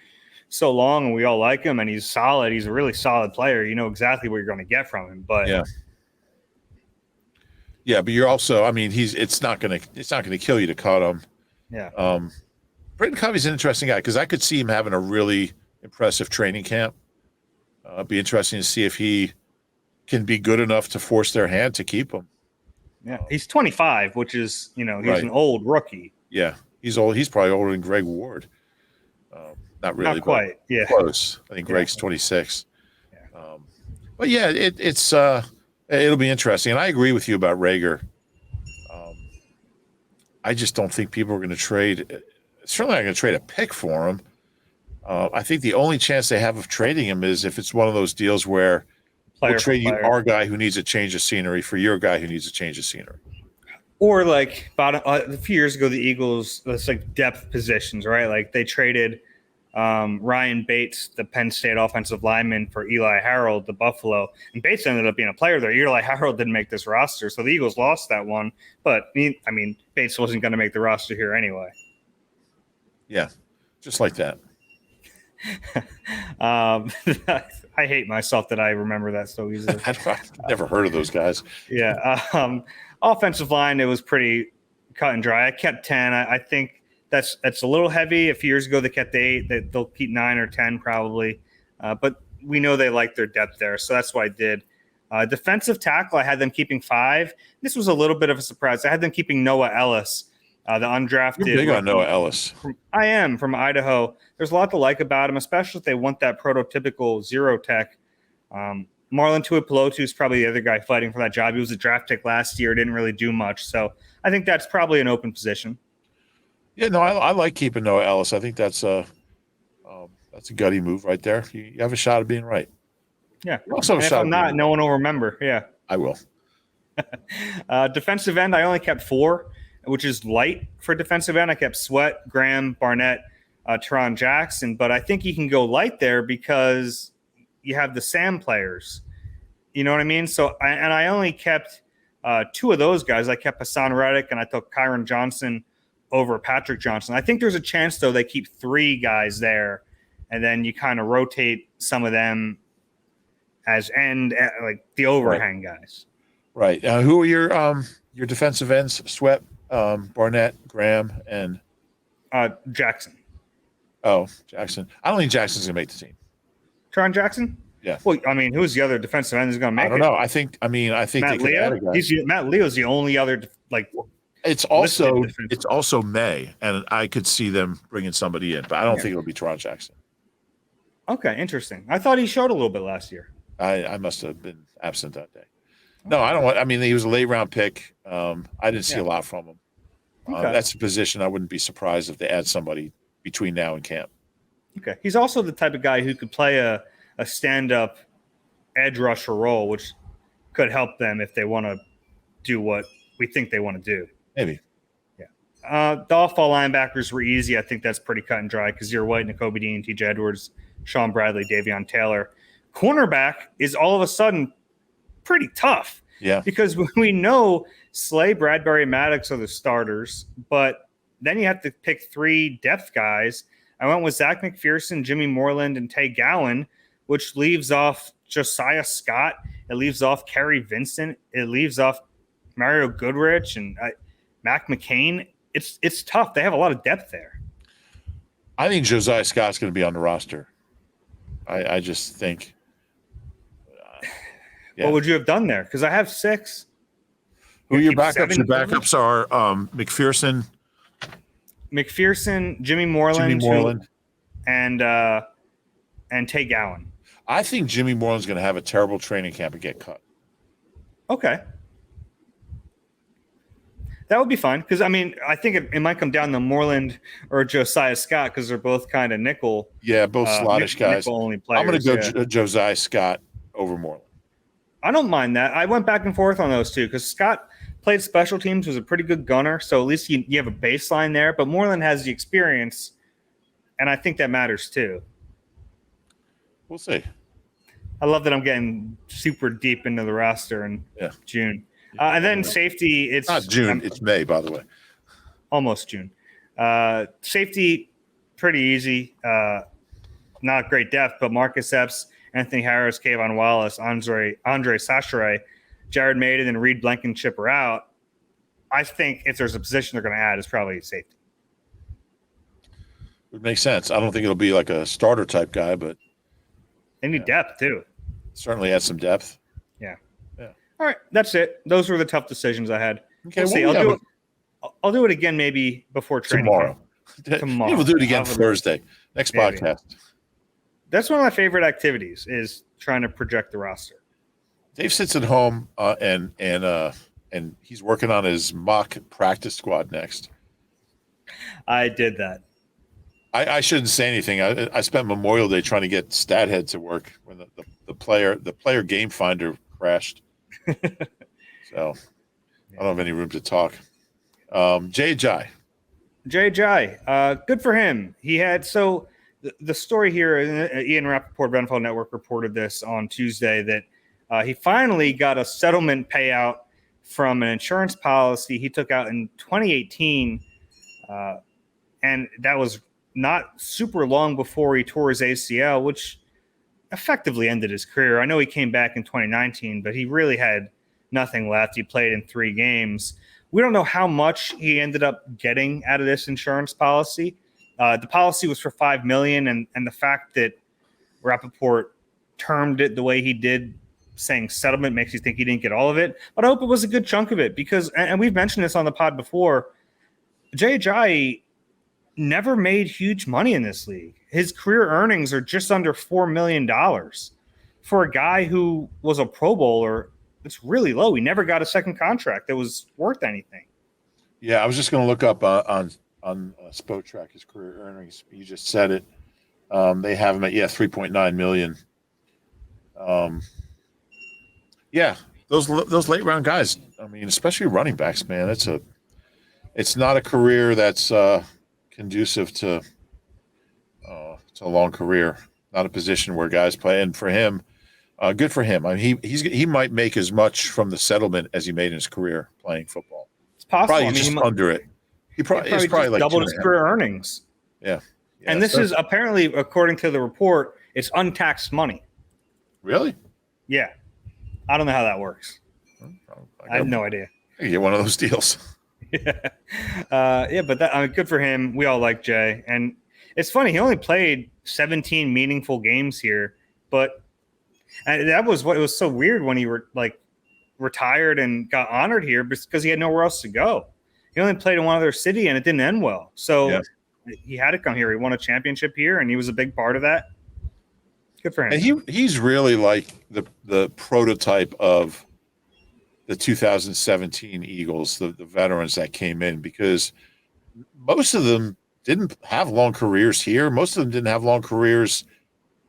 S1: so long, and we all like him, and he's solid. He's a really solid player. You know exactly what you're going to get from him. But
S2: yeah, but you're also, I mean, it's not gonna kill you to cut him.
S1: Yeah.
S2: Britton Covey's an interesting guy because I could see him having a really impressive training camp. It'd be interesting to see if he can be good enough to force their hand to keep him.
S1: Yeah, he's 25, which is, he's
S2: right.
S1: an old rookie.
S2: Yeah, he's old. He's probably older than Greg Ward. Not really,
S1: not quite. Yeah,
S2: close. I think Greg's 26. Yeah. But yeah, it'll be interesting. And I agree with you about Reagor. I just don't think people are going to trade. Certainly not going to trade a pick for him. I think the only chance they have of trading him is if it's one of those deals where we'll trade you our guy who needs a change of scenery for your guy who needs a change of scenery.
S1: Or like about a few years ago, the Eagles, it's like depth positions, right? Like they traded Ryan Bates, the Penn State offensive lineman, for Eli Harold, the Buffalo. And Bates ended up being a player there. Eli Harold didn't make this roster, so the Eagles lost that one. But, I mean, Bates wasn't going to make the roster here anyway.
S2: Yeah, just like that.
S1: I hate myself that I remember that so easily.
S2: I've never heard of those guys.
S1: Yeah. Offensive line, it was pretty cut and dry. I kept 10. I think that's a little heavy. A few years ago, they kept 8. They'll keep 9 or 10 probably. But we know they like their depth there, so that's what I did. Defensive tackle, I had them keeping 5. This was a little bit of a surprise. I had them keeping Noah Ellis, the undrafted.
S2: You're big on Noah Ellis.
S1: I am, from Idaho. There's a lot to like about him, especially if they want that prototypical zero tech. Marlon Tuipulotu is probably the other guy fighting for that job. He was a draft pick last year, didn't really do much. So I think that's probably an open position.
S2: Yeah, no, I like keeping Noah Ellis. I think that's a gutty move right there. You have a shot of being right.
S1: Yeah.
S2: You also have a shot.
S1: If I'm not, no one will remember. Yeah.
S2: I will.
S1: Defensive end, I only kept 4, which is light for defensive end. I kept Sweat, Graham, Barnett, Teron Jackson, but I think you can go light there because you have the Sam players. You know what I mean? So, I only kept 2 of those guys. I kept Hassan Reddick and I took Kyron Johnson over Patrick Johnson. I think there's a chance, though, they keep 3 guys there, and then you kind of rotate some of them as like the overhang guys.
S2: Right. Who are your defensive ends? Sweat, Barnett, Graham, and
S1: Jackson.
S2: Oh, Jackson. I don't think Jackson's going to make the team.
S1: Teron Jackson?
S2: Yeah.
S1: Well, I mean, who's the other defensive end who's going to make it?
S2: I don't know. I think
S1: Matt Leo. Matt Leo's the only other
S2: It's also May, and I could see them bringing somebody in, but I don't think it'll be Teron Jackson.
S1: Okay, interesting. I thought he showed a little bit last year.
S2: I must have been absent that day. No, I don't want. I mean, he was a late round pick. I didn't see a lot from him.
S1: Okay.
S2: That's a position I wouldn't be surprised if they add somebody between now and camp.
S1: Okay, he's also the type of guy who could play a stand-up edge rusher role, which could help them if they want to do what we think they want to do.
S2: Maybe.
S1: Yeah. The off-ball linebackers were easy. I think that's pretty cut and dry because you're White, Nakobe Dean, T.J. Edwards, Sean Bradley, Davion Taylor. Cornerback is all of a sudden pretty tough.
S2: Yeah.
S1: Because we know Slay, Bradbury, and Maddox are the starters, but then you have to pick 3 depth guys. I went with Zach McPherson, Jimmy Moreland, and Tay Gowan, which leaves off Josiah Scott. It leaves off Kerry Vincent. It leaves off Mario Goodrich and Mac McCain. it's tough. They have a lot of depth there.
S2: I think Josiah Scott's going to be on the roster. I just think. Yeah.
S1: What would you have done there? Because I have 6.
S2: Who are your
S1: keep
S2: backups?
S1: 7
S2: Your backups are
S1: McPherson, Jimmy Moreland, and Tay Gowan.
S2: I think Jimmy Moreland's going to have a terrible training camp and get cut.
S1: Okay. That would be fine because, I mean, I think it might come down to Moreland or Josiah Scott because they're both kind of nickel.
S2: Yeah, both slottish guys.
S1: Nickel-only players.
S2: I'm going to go Josiah Scott over Moreland.
S1: I don't mind that. I went back and forth on those two because Scott played special teams, was a pretty good gunner, so at least you have a baseline there. But Moreland has the experience, and I think that matters too.
S2: We'll see.
S1: I love that I'm getting super deep into the roster in June. And then safety, it's
S2: not June, it's May, by the way.
S1: Almost June. Safety, pretty easy. Not great depth, but Marcus Epps, Anthony Harris, Kayvon Wallace, Andre Sachere, Jared Maiden, and Reed Blankenship are out. I think if there's a position they're going to add, it's probably safety.
S2: It makes sense. I don't think it'll be like a starter type guy, but
S1: they need depth too.
S2: Certainly add some depth.
S1: Yeah. All right, that's it. Those were the tough decisions I had.
S2: Okay,
S1: we'll see. I'll do it again maybe before training
S2: tomorrow.
S1: Tomorrow.
S2: We'll do it again Thursday. Next podcast.
S1: That's one of my favorite activities is trying to project the roster.
S2: Dave sits at home and he's working on his mock practice squad next.
S1: I did that.
S2: I shouldn't say anything. I spent Memorial Day trying to get StatHead to work when the player game finder crashed. So I don't have any room to talk. JJ,
S1: good for him. He had the story here. Ian Rappaport, NFL Network, reported this on Tuesday that he finally got a settlement payout from an insurance policy he took out in 2018, and that was not super long before he tore his ACL, which effectively ended his career. I know he came back in 2019, but he really had nothing left. He played in 3 games. We don't know how much he ended up getting out of this insurance policy. The policy was for $5 million, and the fact that Rappaport termed it the way he did, saying settlement, makes you think he didn't get all of it. But I hope it was a good chunk of it because, and we've mentioned this on the pod before, Jai never made huge money in this league. His career earnings are just under $4 million. For a guy who was a Pro Bowler, it's really low. He never got a second contract that was worth anything.
S2: Yeah, I was just going to look up on Spotrac his career earnings. You just said it. They have him at $3.9 million. Those late round guys. I mean, especially running backs, man. It's not a career that's conducive to a long career. Not a position where guys play. And for him, good for him. I mean, he might make as much from the settlement as he made in his career playing football.
S1: It's possible.
S2: Probably just under it. He probably like
S1: doubled his career earnings.
S2: Yeah.
S1: And this is apparently, according to the report, it's untaxed money.
S2: Really?
S1: Yeah. I don't know how that works. I have no idea.
S2: You get one of those deals.
S1: But good for him. We all like Jay. And it's funny, he only played 17 meaningful games here, but that was what it was so weird when he retired and got honored here because he had nowhere else to go. He only played in one other city and it didn't end well. So he had to come here. He won a championship here and he was a big part of that. Good for him.
S2: And he's really like the prototype of the 2017 Eagles, the veterans that came in, because most of them didn't have long careers here. Most of them didn't have long careers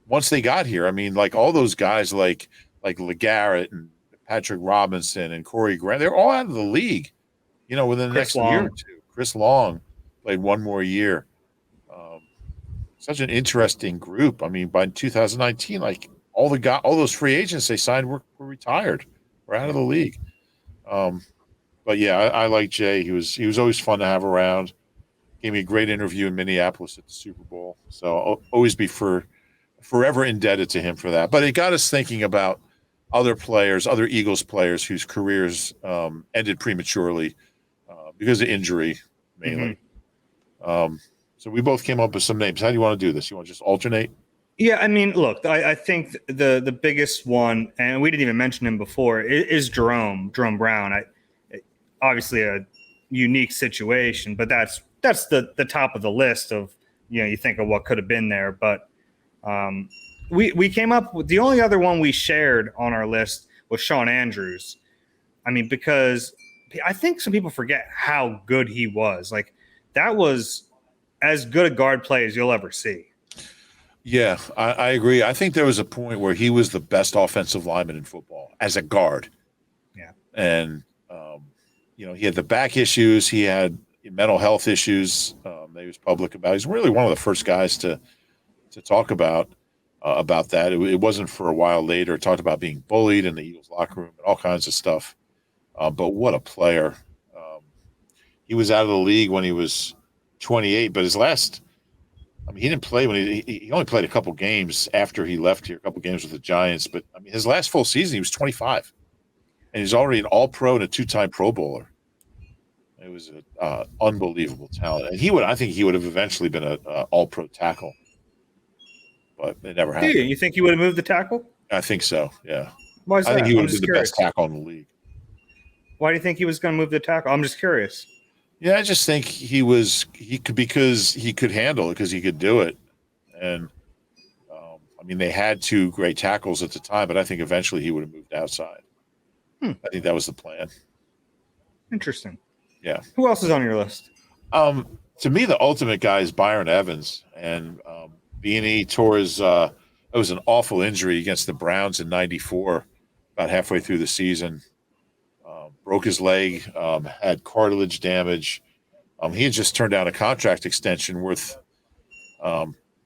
S2: once they got here. I mean, like all those guys like LeGarrette and Patrick Robinson and Corey Grant, they're all out of the league, within the next year or two. Chris Long played one more year. Such an interesting group. I mean, by 2019, like all those free agents they signed were retired. We're out of the league. But yeah, I like Jay. He was always fun to have around. Gave me a great interview in Minneapolis at the Super Bowl. So I'll always be forever indebted to him for that. But it got us thinking about other Eagles players whose careers ended prematurely because of injury. mainly. So we both came up with some names. How do you want to do this? You want to just alternate?
S1: Yeah, I mean, look, I think the biggest one, and we didn't even mention him before, is Jerome Brown. Obviously a unique situation, but that's the top of the list of, you think of what could have been there. But we came up with the only other one we shared on our list was Sean Andrews. I mean, because I think some people forget how good he was. Like, that was as good a guard play as you'll ever see.
S2: Yeah, I agree. I think there was a point where he was the best offensive lineman in football as a guard.
S1: Yeah.
S2: And, he had the back issues. He had mental health issues that he was public about. He's really one of the first guys to talk about that. It wasn't for a while later. It talked about being bullied in the Eagles locker room and all kinds of stuff. But what a player. He was out of the league when he was 28, but he didn't play when he only played a couple games after he left here, a couple games with the Giants. But his last full season, he was 25, and he's already an All-Pro and a 2-time Pro Bowler. It was an unbelievable talent, and I think he would have eventually been an All-Pro tackle, but it never happened.
S1: You think he would have moved the tackle?
S2: I think so. Yeah.
S1: Why is that?
S2: I think he would have been the best tackle in the league.
S1: Why do you think he was going to move the tackle? I'm just curious.
S2: Yeah, I just think because he could handle it, because he could do it. And, they had 2 great tackles at the time, but I think eventually he would have moved outside. I think that was the plan.
S1: Interesting.
S2: Yeah.
S1: Who else is on your list?
S2: To me, the ultimate guy is Byron Evans. And B&E tore it was an awful injury against the Browns in 94, about halfway through the season. Broke his leg, had cartilage damage. He had just turned down a contract extension worth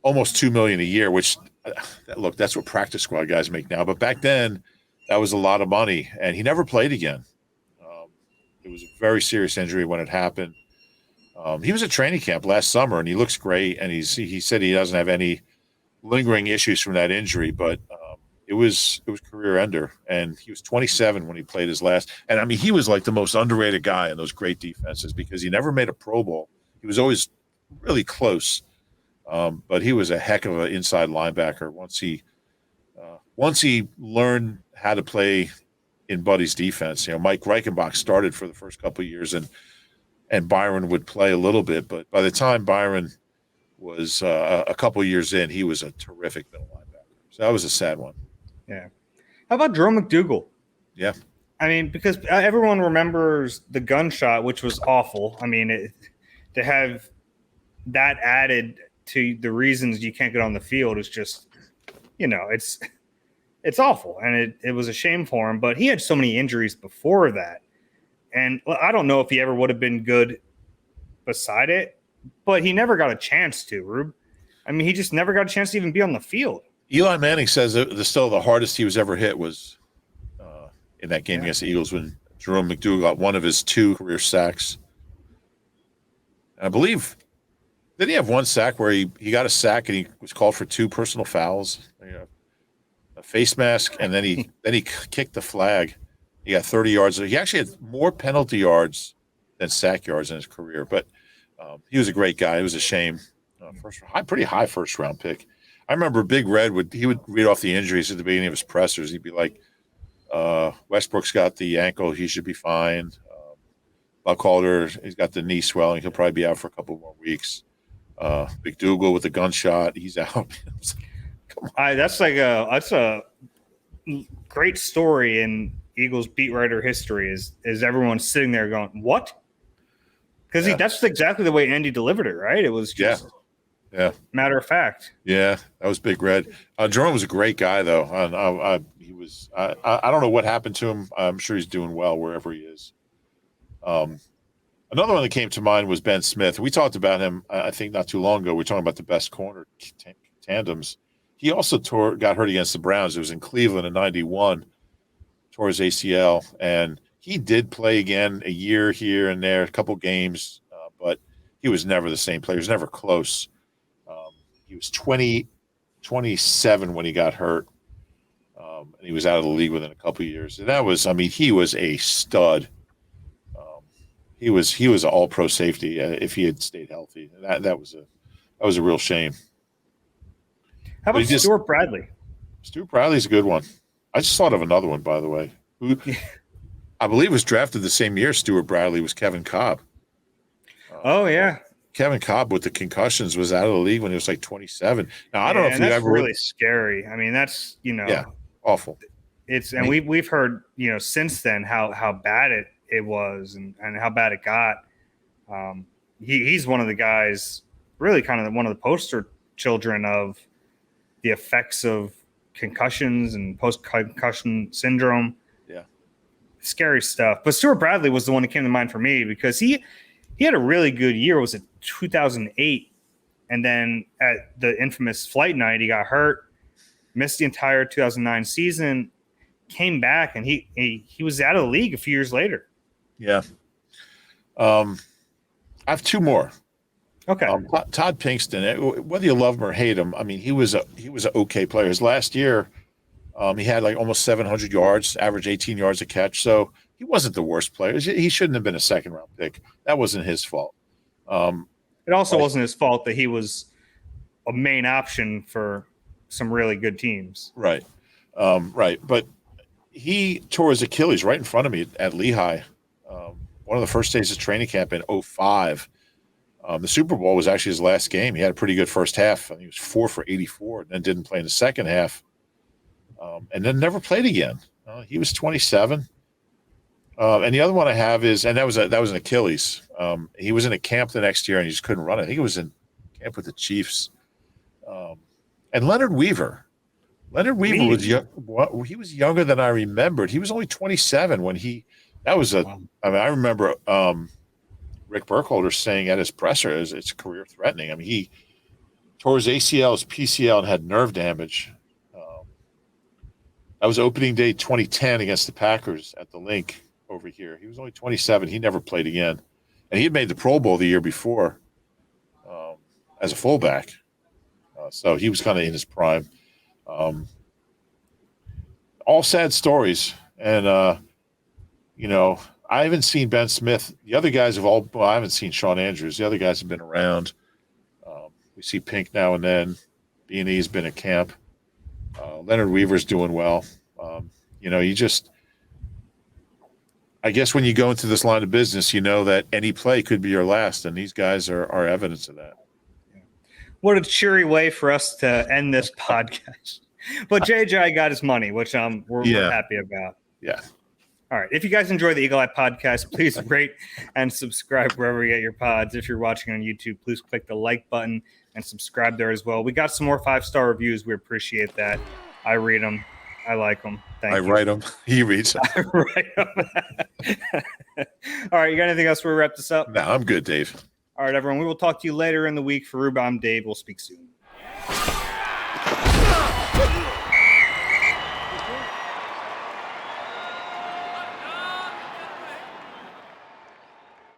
S2: almost $2 million a year, which, look, that's what practice squad guys make now. But back then, that was a lot of money, and he never played again. It was a very serious injury when it happened. He was at training camp last summer, and he looks great. And he said he doesn't have any lingering issues from that injury, but it was career ender, and he was 27 when he played his last. And he was like the most underrated guy in those great defenses because he never made a Pro Bowl. He was always really close, but he was a heck of an inside linebacker once he learned how to play in Buddy's defense. Mike Reichenbach started for the first couple of years, and Byron would play a little bit, but by the time Byron was a couple of years in, he was a terrific middle linebacker. So that was a sad one.
S1: Yeah. How about Jerome McDougal?
S2: Yeah.
S1: Because everyone remembers the gunshot, which was awful. To have that added to the reasons you can't get on the field is just, it's awful. And it was a shame for him, but he had so many injuries before that. And I don't know if he ever would have been good beside it, but he never got a chance to, Rube. He just never got a chance to even be on the field.
S2: Eli Manning says that the hardest he was ever hit was in that game against the Eagles when Jerome McDougal got one of his 2 career sacks. And I believe, did he have one sack where he got a sack and he was called for 2 personal fouls, a face mask, and then he kicked the flag. He got 30 yards. He actually had more penalty yards than sack yards in his career, but he was a great guy. It was a shame. Pretty high first round pick. I remember Big Red would read off the injuries at the beginning of his pressers. He'd be like, Westbrook's got the ankle. He should be fine. Buckhalter, he's got the knee swelling. He'll probably be out for a couple more weeks. McDougal with the gunshot, he's out. Come on.
S1: That's a great story in Eagles beat writer history is everyone sitting there going, what? Because that's exactly the way Andy delivered it, right? It was just matter of fact.
S2: Yeah, that was Big Red. Jerome was a great guy, though. I don't know what happened to him. I'm sure he's doing well wherever he is. Another one that came to mind was Ben Smith. We talked about him, I think, not too long ago. We were talking about the best corner tandems. He also got hurt against the Browns. It was in Cleveland in 91, tore his ACL. And he did play again a year here and there, a couple games, but he was never the same player. He was never close. He was 27 when he got hurt, and he was out of the league within a couple of years. And that was, he was a stud. he was an all pro safety if he had stayed healthy. That was a real shame.
S1: How about Stuart Bradley?
S2: Stuart Bradley's a good one. I just thought of another one, by the way, who I believe was drafted the same year Stuart Bradley was Kevin Cobb.
S1: Oh yeah.
S2: Kevin Cobb with the concussions was out of the league when he was like 27. Now I don't know if
S1: that's really scary. I mean, that's
S2: awful.
S1: And we've heard since then how bad it was and how bad it got. He's one of the guys, really kind of one of the poster children of the effects of concussions and post-concussion syndrome.
S2: Yeah,
S1: scary stuff. But Stuart Bradley was the one that came to mind for me because he had a really good year. Was it 2008? And then at the infamous flight night, he got hurt, missed the entire 2009 season, came back, and he was out of the league a few years later.
S2: Yeah. I have two more.
S1: Okay.
S2: Todd Pinkston, whether you love him or hate him, I mean, he was an okay player. His last year, he had like almost 700 yards, average 18 yards a catch. So he wasn't the worst player. He shouldn't have been a second-round pick. That wasn't his fault.
S1: It also wasn't his fault that he was a main option for some really good teams.
S2: Right. Right. But he tore his Achilles right in front of me at Lehigh. One of the first days of training camp in 2005. The Super Bowl was actually his last game. He had a pretty good first half. I think he was 4 for 84, and then didn't play in the second half, and then never played again. He was 27. And the other one I have is, and that was an Achilles. He was in a camp the next year, and he just couldn't run it. I think he was in camp with the Chiefs. And Leonard Weaver. Leonard Weaver was young. He was younger than I remembered. He was only 27 when he. That was a. Wow. I mean, I remember. Rick Burkholder saying at his presser it's career threatening. I mean, he tore his ACL, his PCL, and had nerve damage. That was opening day 2010 against the Packers at the Link over here. He was only 27. He never played again. And he had made the Pro Bowl the year before as a fullback. So he was kind of in his prime. All sad stories. And, I haven't seen Ben Smith. The other guys I haven't seen Sean Andrews. The other guys have been around. We see Pink now and then. B&E's been at camp. Leonard Weaver's doing well. I guess when you go into this line of business, you know that any play could be your last, and these guys are evidence of that.
S1: What a cheery way for us to end this podcast. But JJ got his money, which we're happy about.
S2: Yeah.
S1: All right. If you guys enjoy the Eagle Eye podcast, please rate and subscribe wherever you get your pods. If you're watching on YouTube, please click the like button and subscribe there as well. We got some more 5-star reviews. We appreciate that. I read them. I like them. Thank you.
S2: I write them. He reads them.
S1: I write them. All right. You got anything else before we wrap this up?
S2: No, I'm good, Dave.
S1: All right, everyone. We will talk to you later in the week. For Reuben, I'm Dave. We'll speak soon.